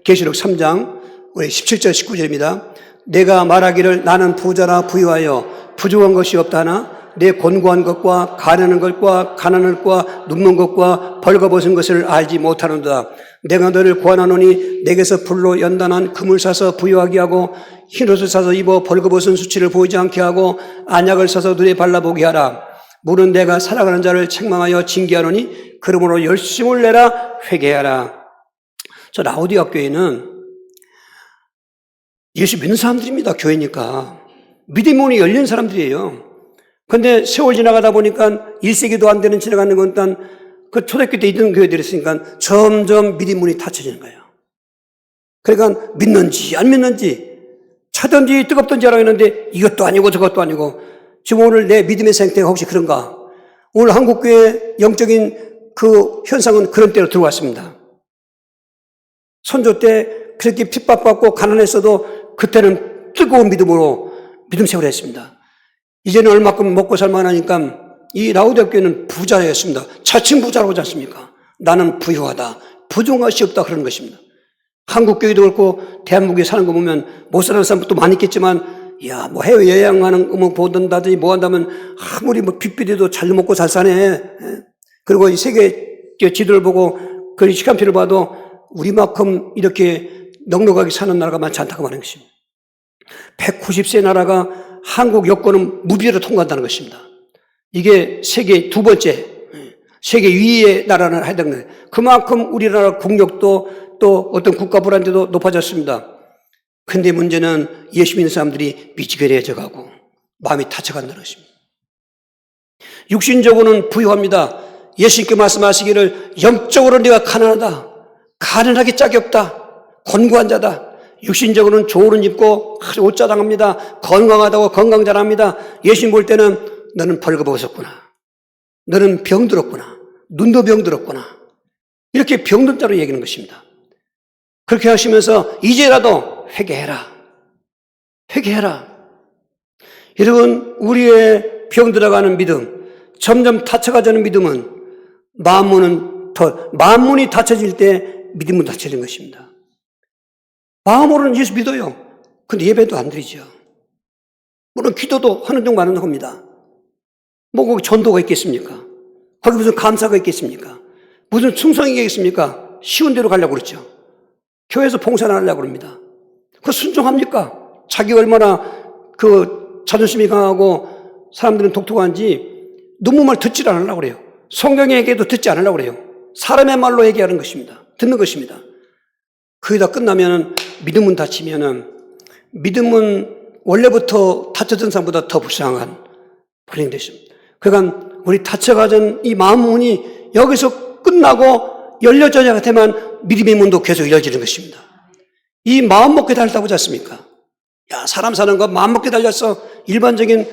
Speaker 1: 계시록 3장 우리 17절 19절입니다. 내가 말하기를 나는 부자라 부유하여 부족한 것이 없다 하나 내 곤고한 것과 가난한 것과 가난한 것과 눕는 것과 벌거벗은 것을 알지 못하는도다. 내가 너를 구하노니 내게서 불로 연단한 금을 사서 부유하게 하고 흰옷을 사서 입어 벌거벗은 수치를 보이지 않게 하고 안약을 사서 눈에 발라보게 하라. 물은 내가 사랑하는 자를 책망하여 징계하노니 그러므로 열심을 내라 회개하라. 저 라오디아 교회는 예수 믿는 사람들입니다. 교회니까. 믿음의 문이 열린 사람들이에요. 근데 세월 지나가다 보니까 1세기도 안 되는 지나가는 건 일단 그 초대교 때 있던 교회들이 있으니까 점점 믿음의 문이 닫혀지는 거예요. 그러니까 믿는지 안 믿는지 차든지 뜨겁든지 하라고 했는데 이것도 아니고 저것도 아니고 지금 오늘 내 믿음의 상태가 혹시 그런가? 오늘 한국교회 영적인 그 현상은 그런 때로 들어왔습니다. 선조 때 그렇게 핍박받고 가난했어도 그때는 뜨거운 믿음으로 믿음 생활을 했습니다. 이제는 얼마큼 먹고 살만하니까 이 라오디아 교회는 부자였습니다. 자칭 부자라고 하지 않습니까? 나는 부유하다. 부족한 것이 없다 그러는 것입니다. 한국 교회도 그렇고 대한민국에 사는 거 보면 못 사는 사람도 많이 있겠지만 야, 뭐 해외 여행하는 거 뭐 보든다든지 뭐 한다면 아무리 뭐 빚비려도 잘 먹고 잘 사네. 그리고 이 세계 지도를 보고 그 시간표를 봐도 우리만큼 이렇게 넉넉하게 사는 나라가 많지 않다고 말하는 것입니다. 190세 나라가 한국 여권은 무비로 통과한다는 것입니다. 이게 세계 2번째, 세계 위의 나라는 해당되는 거예요. 그만큼 우리나라 국력도 또 어떤 국가 불안제도 높아졌습니다. 근데 문제는 예수 믿는 사람들이 미지근해져 가고 마음이 닫혀간다는 것입니다. 육신적으로는 부유합니다. 예수님께 말씀하시기를 영적으로 내가 가난하다. 가난하게 짝이 없다. 곤고한 자다. 육신적으로는 좋은 옷 입고 옷 자랑합니다. 건강하다고 건강 자랑합니다. 예수님 볼 때는 너는 벌거벗었구나. 너는 병들었구나. 눈도 병들었구나. 이렇게 병든 자로 얘기하는 것입니다. 그렇게 하시면서 이제라도 회개해라. 회개해라. 여러분, 우리의 병들어가는 믿음, 점점 닫혀가자는 믿음은 마음문이 닫혀질 때 믿음은 닫혀지는 것입니다. 마음으로는 예수 믿어요. 근데 예배도 안 드리죠. 물론 기도도 하는 종 많은 겁니다. 뭐 거기 전도가 있겠습니까? 거기 무슨 감사가 있겠습니까? 무슨 충성이 있겠습니까? 쉬운 대로 가려고 그러죠. 교회에서 봉사를 하려고 그럽니다. 그거 순종합니까? 자기 얼마나 그 자존심이 강하고 사람들은 독특한지 논문말 듣지 않으려고 그래요. 성경의 얘기도 듣지 않으려고 그래요. 사람의 말로 얘기하는 것입니다. 듣는 것입니다. 그게 다 끝나면은 믿음은 닫히면은 믿음은 원래부터 닫혔던 사람보다 더 불쌍한 그런 것입니다. 그러니까 우리 닫혀가던 이 마음 문이 여기서 끝나고 열려져야 되면 믿음의 문도 계속 열려지는 것입니다. 이 마음 먹게 달다고 하지 않습니까? 야, 사람 사는 거 마음 먹게 달렸어. 일반적인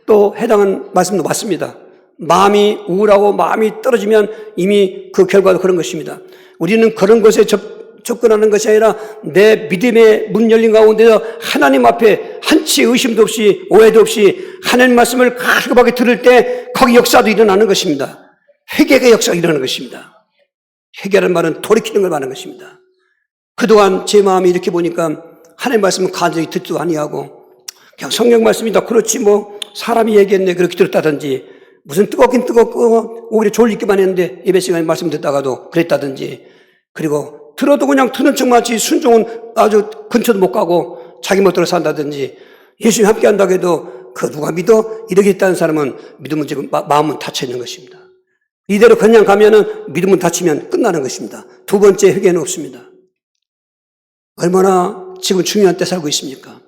Speaker 1: 또 해당한 말씀도 맞습니다. 마음이 우울하고 마음이 떨어지면 이미 그 결과도 그런 것입니다. 우리는 그런 것에 접근하는 것이 아니라 내 믿음의 문 열린 가운데서 하나님 앞에 한치 의심도 없이 오해도 없이 하나님 말씀을 가급하게 들을 때 거기 역사도 일어나는 것입니다. 회개의 역사가 일어나는 것입니다. 회개라는 말은 돌이키는 걸 말하는 것입니다. 그동안 제 마음이 이렇게 보니까 하나님 말씀은 간절히 듣지도 아니하고 그냥 성경 말씀이다 그렇지 뭐 사람이 얘기했네 그렇게 들었다든지 무슨 뜨겁긴 뜨겁고 오히려 졸리기만 했는데 예배 시간에 말씀 듣다가도 그랬다든지 그리고 들어도 그냥 듣는 척만 하지 순종은 아주 근처도 못 가고 자기 멋대로 산다든지 예수님 함께 한다고 해도 그 누가 믿어? 이렇게 있다는 사람은 믿음은 지금 마음은 닫혀 있는 것입니다. 이대로 그냥 가면은 믿음은 닫히면 끝나는 것입니다. 두 번째 회개는 없습니다. 얼마나 지금 중요한 때 살고 있습니까?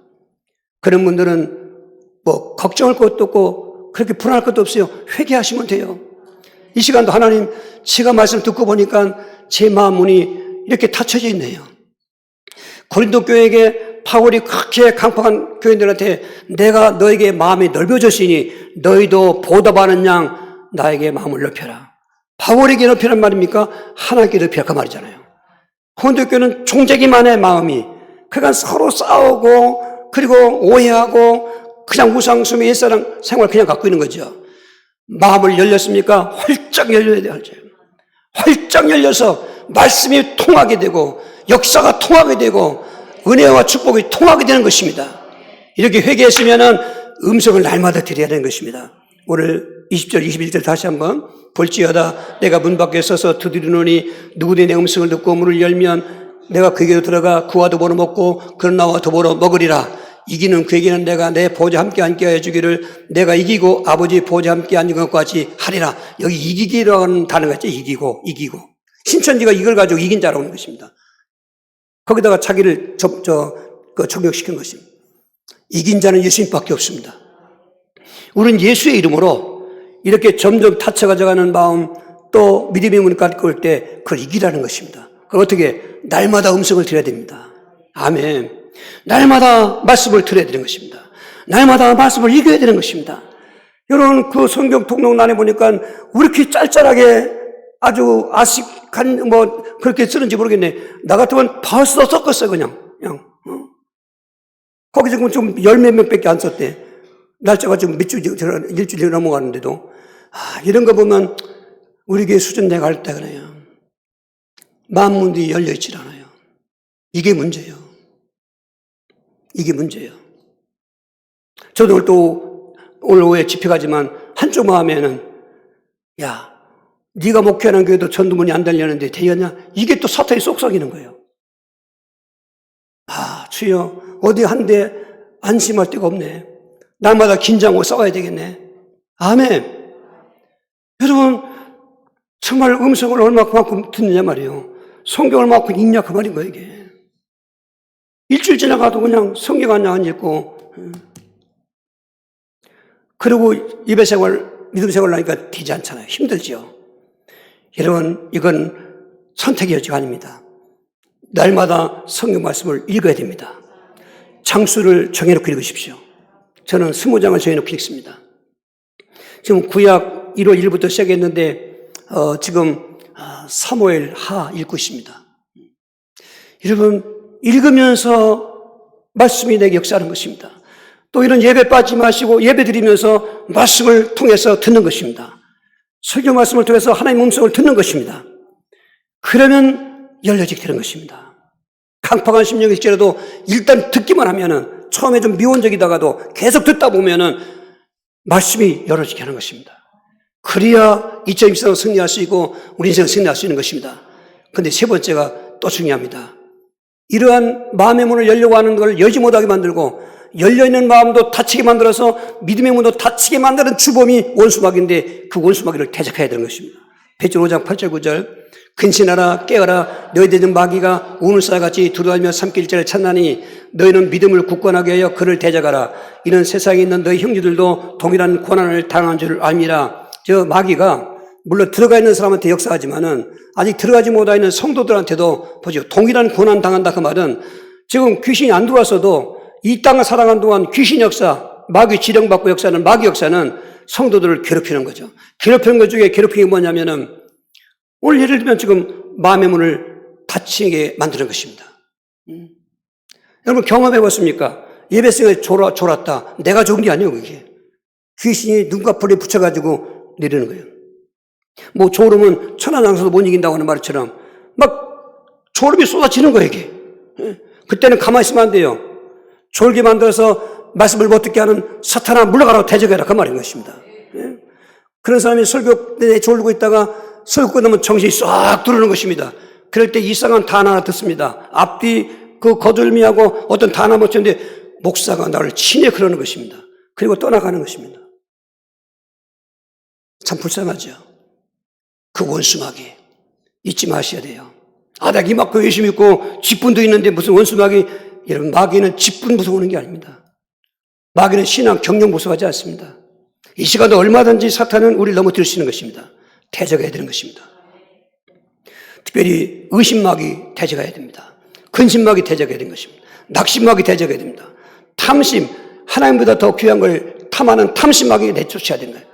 Speaker 1: 그런 분들은 뭐 걱정할 것도 없고 그렇게 불안할 것도 없어요. 회개하시면 돼요. 이 시간도 하나님, 제가 말씀 듣고 보니까 제 마음 문이 이렇게 닫혀져 있네요. 고린도 교회에게 바울이 그렇게 강팍한 교인들한테 내가 너에게 마음이 넓어졌으니 너희도 보답하는 양 나에게 마음을 넓혀라. 바울에게 넓히란 말입니까? 하나님께 넓히라 그 말이잖아요. 고린도 교회는 종자기만의 마음이, 그러니까 서로 싸우고 그리고 오해하고 그냥 우상숭배 옛사람 생활 그냥 갖고 있는 거죠. 마음을 열렸습니까? 활짝 열려야 돼요. 활짝 열려서 말씀이 통하게 되고 역사가 통하게 되고 은혜와 축복이 통하게 되는 것입니다. 이렇게 회개했으면 음성을 날마다 드려야 되는 것입니다. 오늘 20절 21절 다시 한번 볼지어다 내가 문 밖에 서서 두드리노니 누구든지 내 음성을 듣고 문을 열면 내가 그에게로 들어가 그와 더불어 먹고 그는 나와 더불어 먹으리라. 이기는 그에게는 내가 내 보좌 함께 앉게 하여 주기를 내가 이기고 아버지 보좌 함께 앉은 것과 같이 하리라. 여기 이기기라는 단어가 있죠. 이기고. 신천지가 이걸 가지고 이긴 자라고 하는 것입니다. 거기다가 자기를 적용시킨 것입니다. 이긴 자는 예수님밖에 없습니다. 우리는 예수의 이름으로 이렇게 점점 닫혀가져가는 마음, 또 믿음의 문을 깎을 때 그걸 이기라는 것입니다. 그걸 어떻게? 날마다 음성을 드려야 됩니다. 아멘. 날마다 말씀을 들어야 되는 것입니다. 날마다 말씀을 읽어야 되는 것입니다. 여러분, 그 성경 통독란에 보니까 왜 이렇게 짤짤하게 아주 아식한 그렇게 쓰는지 모르겠네. 나 같으면 벌써 섞었어요, 그냥. 거기 지금 열 몇 명밖에 안 썼대. 날짜가 지금 일주일 넘어가는데도. 이런 거 보면 우리 교회 수준 내가 때 그래요. 마음문이 열려있질 않아요. 이게 문제예요. 이게 문제예요. 저도 또 오늘 오후에 집회 가지만 한쪽 마음에는 야, 네가 목회하는 교회도 전도문이 안 달렸는데 되겠냐? 이게 또 사탄이 쏙삭이는 거예요. 주여, 어디 한데 안심할 데가 없네. 날마다 긴장하고 싸워야 되겠네. 아멘. 여러분, 정말 음성을 얼마만큼 듣느냐 말이에요. 성경을 얼마만큼 읽냐 그 말인 거예요, 이게. 일주일 지나가도 그냥 성경 안 읽고, 그리고 예배 생활, 믿음 생활 하니까 되지 않잖아요. 힘들지요. 여러분, 이건 선택의 여지가 아닙니다. 날마다 성경 말씀을 읽어야 됩니다. 장수를 정해놓고 읽으십시오. 저는 20장을 정해놓고 읽습니다. 지금 구약 1월 1일부터 시작했는데, 지금 사무엘 하 읽고 있습니다. 여러분, 읽으면서 말씀이 내게 역사하는 것입니다. 또 이런 예배 빠지지 마시고 예배 드리면서 말씀을 통해서 듣는 것입니다. 설교 말씀을 통해서 하나님의 음성을 듣는 것입니다. 그러면 열려지게 되는 것입니다. 강팍한 심령일지라도 일단 듣기만 하면은 처음에 좀 미온적이다가도 계속 듣다 보면은 말씀이 열어지게 하는 것입니다. 그래야 2024년 승리할 수 있고 우리 인생을 승리할 수 있는 것입니다. 그런데 세 번째가 또 중요합니다. 이러한 마음의 문을 열려고 하는 걸 열지 못하게 만들고 열려있는 마음도 닫히게 만들어서 믿음의 문도 닫히게 만드는 주범이 원수마귀인데 그 원수마귀를 대적해야 되는 것입니다. 베드로 5장 8절 9절 근신하라 깨어라 너희들은 마귀가 우는 쌀같이 두루다니며 삼킬자를 찾나니 너희는 믿음을 굳건하게 하여 그를 대적하라. 이는 세상에 있는 너희 형제들도 동일한 고난을 당한 줄 알미라. 저 마귀가 물론 들어가 있는 사람한테 역사하지만은 아직 들어가지 못하 있는 성도들한테도 보죠. 동일한 고난 당한다 그 말은 지금 귀신이 안 들어왔어도 이 땅을 살아간 동안 귀신 역사, 마귀 지령받고 역사는 마귀 역사는 성도들을 괴롭히는 거죠. 괴롭히는 것 중에 괴롭히는 게 뭐냐면은 오늘 예를 들면 지금 마음의 문을 닫히게 만드는 것입니다. 여러분 경험해 봤습니까? 예배성에 졸았다. 내가 좋은 게 아니에요, 그게. 귀신이 눈과 불에 붙여가지고 내리는 거예요. 뭐 졸음은 천하장사도 못 이긴다고 하는 말처럼 막 졸음이 쏟아지는 거예요, 이게. 그때는 가만히 있으면 안 돼요. 졸게 만들어서 말씀을 못 듣게 하는 사탄아 물러가라고 대적해라 그 말인 것입니다. 그런 사람이 설교 때 졸고 있다가 설교 끝나면 정신이 싹 들어오는 것입니다. 그럴 때 이상한 단어 하나 듣습니다. 앞뒤 그 거들미하고 어떤 단어 못 쳤는데 목사가 나를 친해 그러는 것입니다. 그리고 떠나가는 것입니다. 참 불쌍하죠. 그 원수마귀 잊지 마셔야 돼요. 나 이만큼 열심히 있고 직분도 있는데 무슨 원수마귀. 여러분, 마귀는 직분 무서워하는 게 아닙니다. 마귀는 신앙 경영 무서워하지 않습니다. 이 시간도 얼마든지 사탄은 우리를 넘어뜨릴 수 있는 것입니다. 대적해야 되는 것입니다. 특별히 의심마귀 대적해야 됩니다. 근심마귀 대적해야 되는 것입니다. 낙심마귀 대적해야 됩니다. 탐심, 하나님보다 더 귀한 걸 탐하는 탐심마귀 내쫓아야 되는 거예요.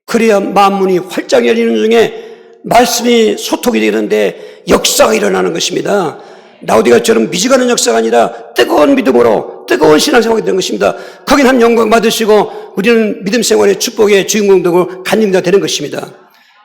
Speaker 1: 그래야 만문이 활짝 열리는 중에 말씀이 소통이 되는데 역사가 일어나는 것입니다. 라오디게아처럼 미지근한 역사가 아니라 뜨거운 믿음으로 뜨거운 신앙생활이 되는 것입니다. 거긴 한 영광 받으시고 우리는 믿음 생활의 축복의 주인공되고 간증자 되는 것입니다.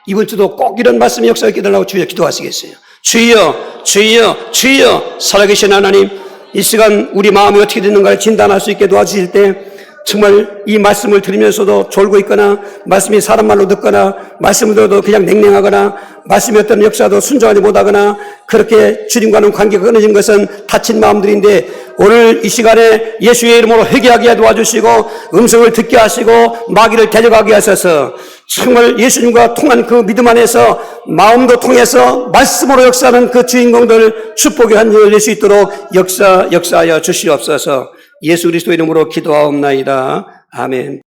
Speaker 1: 이번 주도 꼭 이런 말씀의 역사가 있게 달라고 주여 기도하시겠어요. 주여, 주여, 주여, 살아계신 하나님, 이 시간 우리 마음이 어떻게 됐는가를 진단할 수 있게 도와주실 때 정말 이 말씀을 들으면서도 졸고 있거나 말씀이 사람 말로 듣거나 말씀을 들어도 그냥 냉랭하거나 말씀이 어떤 역사도 순종하지 못하거나 그렇게 주님과는 관계가 끊어진 것은 다친 마음들인데 오늘 이 시간에 예수의 이름으로 회개하게 도와주시고 음성을 듣게 하시고 마귀를 대적하게 하셔서 정말 예수님과 통한 그 믿음 안에서 마음도 통해서 말씀으로 역사하는 그 주인공들 축복의 한 열릴 수 있도록 역사하여 주시옵소서. 예수 그리스도 이름으로 기도하옵나이다. 아멘.